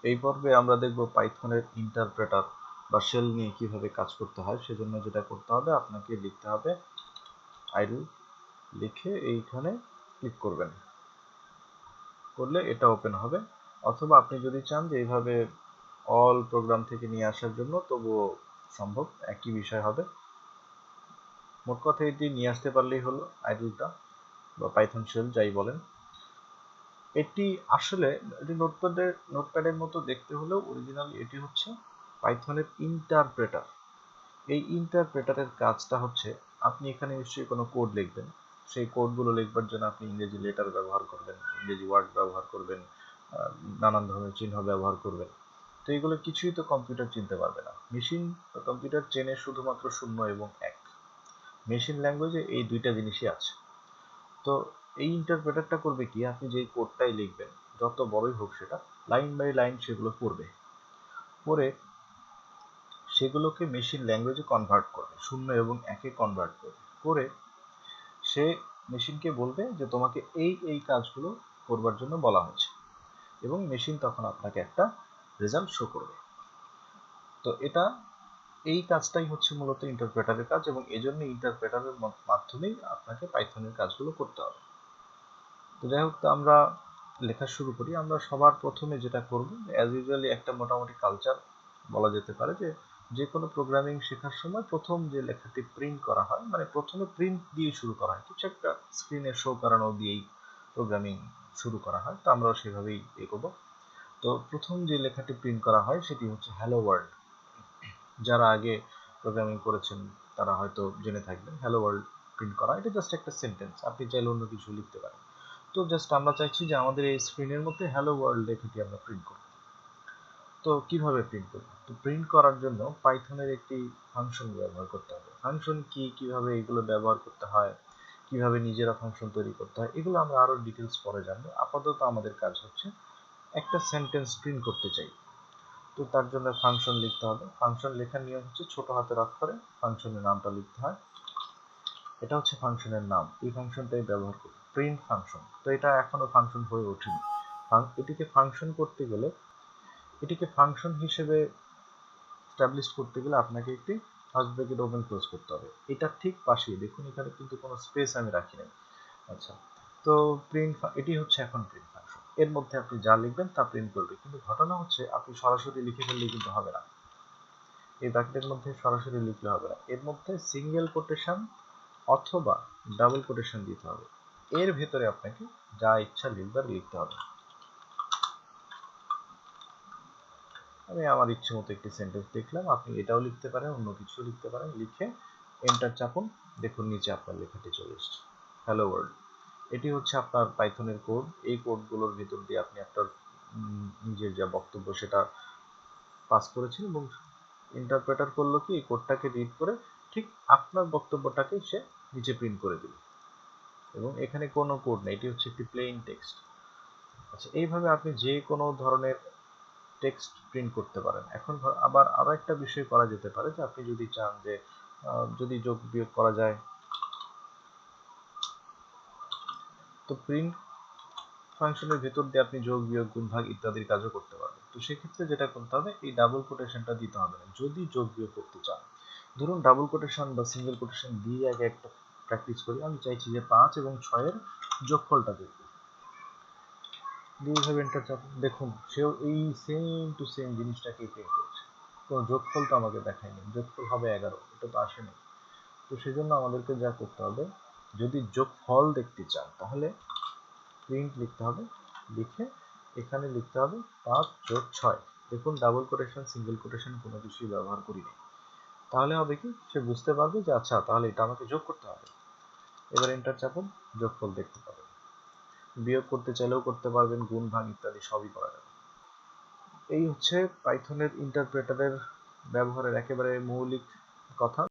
এই পর্বে আমরা দেখব পাইথনের ইন্টারপ্রেটার বা শেল নিয়ে কিভাবে কাজ করতে হয়। সেজন্য যেটা করতে হবে, আপনাকে লিখতে হবে আইডল, লিখে এইখানে ক্লিক করবেন, করলে এটা ওপেন হবে। অথবা আপনি যদি চান যে এইভাবে অল প্রোগ্রাম থেকে নিয়ে আসার জন্য, তবুও সম্ভব, একই বিষয় হবে। মোট কথা এটি নিয়ে আসতে পারলেই হলো আইডলটা বা পাইথন শেল যাই বলেন। এটি আসলে এটি নোটপ্যাডের মতো দেখতে হলেও অরিজিনালি এটি হচ্ছে পাইথনের ইন্টারপ্রেটার। এই ইন্টারপ্রেটারের কাজটা হচ্ছে, আপনি এখানে নিশ্চয়ই কোনো কোড লিখবেন। সেই কোডগুলো লিখবার জন্য আপনি ইংরেজি লেটার ব্যবহার করবেন, ইংরেজি ওয়ার্ড ব্যবহার করবেন, নানান ধরনের চিহ্ন ব্যবহার করবেন। তো এইগুলো কিছুই তো কম্পিউটার চিনতে পারবে না। মেশিন বা কম্পিউটার চেনে শুধুমাত্র 0 এবং 1। মেশিন ল্যাঙ্গুয়েজে এই দুইটা জিনিসই আছে। তো এই ইন্টারপ্রেটারটা করবে কি, আপনি যেই কোডটাই লিখবেন, যত বড়ই হোক সেটা, লাইন বাই লাইন সেগুলো পড়বে, পড়ে সেগুলোকে মেশিন ল্যাঙ্গুয়েজে কনভার্ট করবে, 0 এবং 1-এ কনভার্ট করবে, করে সে মেশিনকে বলবে যে তোমাকে এই এই কাজগুলো করবার জন্য বলা হয়েছে, এবং মেশিন তখন আপনাকে একটা রেজাল্ট শো করবে। তো এই কাজটাই হচ্ছে মূলত ইন্টারপ্রেটারের কাজ, এবং এজন্য ইন্টারপ্রেটারের মাধ্যমেই আপনাকে পাইথনের কাজগুলো করতে হবে। তো যাই হোক, তো আমরা লেখা শুরু করি। আমরা সবার প্রথমে যেটা করব, অ্যাজ ইউজুয়ালি একটা মোটামুটি কালচার বলা যেতে পারে, যে কোনো প্রোগ্রামিং শেখার সময় প্রথম যে লেখাটি প্রিন্ট করা হয়, মানে প্রথমে প্রিন্ট দিয়ে শুরু করা হয়, কিছু একটা স্ক্রিনে শো করানো দিয়েই প্রোগ্রামিং শুরু করা হয়। তো আমরাও সেভাবেই এগোবো। তো প্রথম যে লেখাটি প্রিন্ট করা হয় সেটি হচ্ছে হ্যালো ওয়ার্ল্ড। যারা আগে প্রোগ্রামিং করেছেন তারা হয়তো জেনে থাকবেন, হ্যালো ওয়ার্ল্ড প্রিন্ট করা, এটা জাস্ট একটা সেন্টেন্স, আপনি চাইলে অন্য কিছু লিখতে পারেন। তো জাস্ট আমরা চাইছি যে আমাদের এই স্ক্রিনের মধ্যে হ্যালো ওয়ার্ল্ড লেখাটি আমরা প্রিন্ট করব। তো কিভাবে প্রিন্ট করব? তো প্রিন্ট করার জন্য পাইথনের একটি ফাংশন ব্যবহার করতে হবে। ফাংশন কি, কিভাবে এগুলো ব্যবহার করতে হয়, কিভাবে নিজেরা ফাংশন তৈরি করতে হয়, এগুলো আমরা আরো ডিটেলস পরে জানবো। আপাতত আমাদের কাজ হচ্ছে একটা সেন্টেন্স প্রিন্ট করতে চাই। তো তার জন্য ফাংশন লিখতে হবে। ফাংশন লেখার নিয়ম হচ্ছে ছোট হাতের অক্ষরে ফাংশনের নামটা লিখতে হয়। এটা হচ্ছে ফাংশনের নাম, এই ফাংশনটাই ব্যবহার করি, প্রিন্ট ফাংশন। তো এটা এখনো ফাংশন হয়ে ওঠেনি। এটিকে ফাংশন করতে গেলে, এটিকে ফাংশন হিসেবে স্টাবলিশ করতে গেলে আপনাকে একটি ফার্স্ট ব্র্যাকেট ওপেন ক্লোজ করতে হবে। এটা ঠিক পাশেই দেখুন, এখানে কিন্তু কোনো স্পেস আমি রাখি নাই। আচ্ছা, তো এটি হচ্ছে এখন প্রিন্ট ফাংশন। এর মধ্যে আপনি যা লিখবেন তা প্রিন্ট করবে, কিন্তু ঘটনা হচ্ছে আপনি সরাসরি লিখে ফেললে কিন্তু হবে না। এই ব্র্যাকেটের মধ্যে সরাসরি লিখলে হবে না, এর মধ্যে সিঙ্গেল কোটেশন অথবা ডাবল কোটেশন দিতে হবে। এর ভেতরে আপনাকে যা ইচ্ছা লিখবার লিখতে হবে। আমি আমার ইচ্ছে মতো একটি সেন্টেন্স লিখলাম, আপনি এটাও লিখতে পারেন, অন্য কিছু লিখতে পারেন। লিখে এন্টার চাপুন, দেখুন নিচে আপনার লেখাটি চলে এসেছে, হ্যালো ওয়ার্ল্ড। এটি হচ্ছে আপনার পাইথনের কোড। এই কোডগুলোর ভিতর দিয়ে আপনি আপনার নিজের যা বক্তব্য সেটা পাস করেছেন, এবং ইন্টারপ্রেটার করলো কি, এই কোডটাকে রিড করে ঠিক আপনার বক্তব্যটাকে সে নিচে প্রিন্ট করে দিল, এবং এখানে কোনো কোড নেই, এটি হচ্ছে একটি প্লেইন টেক্সট। আচ্ছা, এইভাবে আপনি যে কোনো ধরনের টেক্সট প্রিন্ট করতে পারেন। এখন আবার আরো একটা বিষয় করা যেতে পারে, যে আপনি যদি চান যে যদি যোগ বিয়োগ করা যায়, তো প্রিন্ট ফাংশনের ভেতর দিয়ে আপনি যোগ বিয়োগ গুণ ভাগ ইত্যাদির কাজও করতে পারবেন। তো সেক্ষেত্রে যেটা করতে হবে, এই ডাবল কোটেশনটা দিতে হবে না যদি যোগ বিয়োগ করতে চান। ধরুন ডাবল কোটেশন বা সিঙ্গেল কোটেশন দিয়ে আগে একটা প্র্যাকটিস করি। আমি চাইছি যে 5 এবং 6-এর যোগফলটা দেখব, এইভাবে এন্টার চাপুন, দেখুন সেও এই সেম টু সেম জিনিসটাকেই প্রিন্ট করেছে। কোনো যোগফল তো আমাকে দেখায়নি, যোগফল হবে 11, এটা তো আসেনি। তো সেজন্য আমাদেরকে যা করতে হবে, যদি যোগফল দেখতে চান তাহলে প্রিন্ট লিখতে হবে, লিখে এখানে লিখতে হবে 5 যোগ 6। দেখুন ডাবল কোটেশন সিঙ্গেল কোটেশন কোনো কিছুই ব্যবহার করিনি। তাহলে হবে কি, সে বুঝতে পারবে যে আচ্ছা তাহলে এটা আমাকে যোগ করতে হবে। এবার এন্টার চাপুন, যোগফল দেখতে পাবেন। বিয়োগ করতে চাইলেও করতে পারবেন, গুণ ভাগ ইত্যাদি সবই করা যাবে। এই হচ্ছে পাইথনের ইন্টারপ্রেটারের ব্যবহারের একেবারে মৌলিক কথা।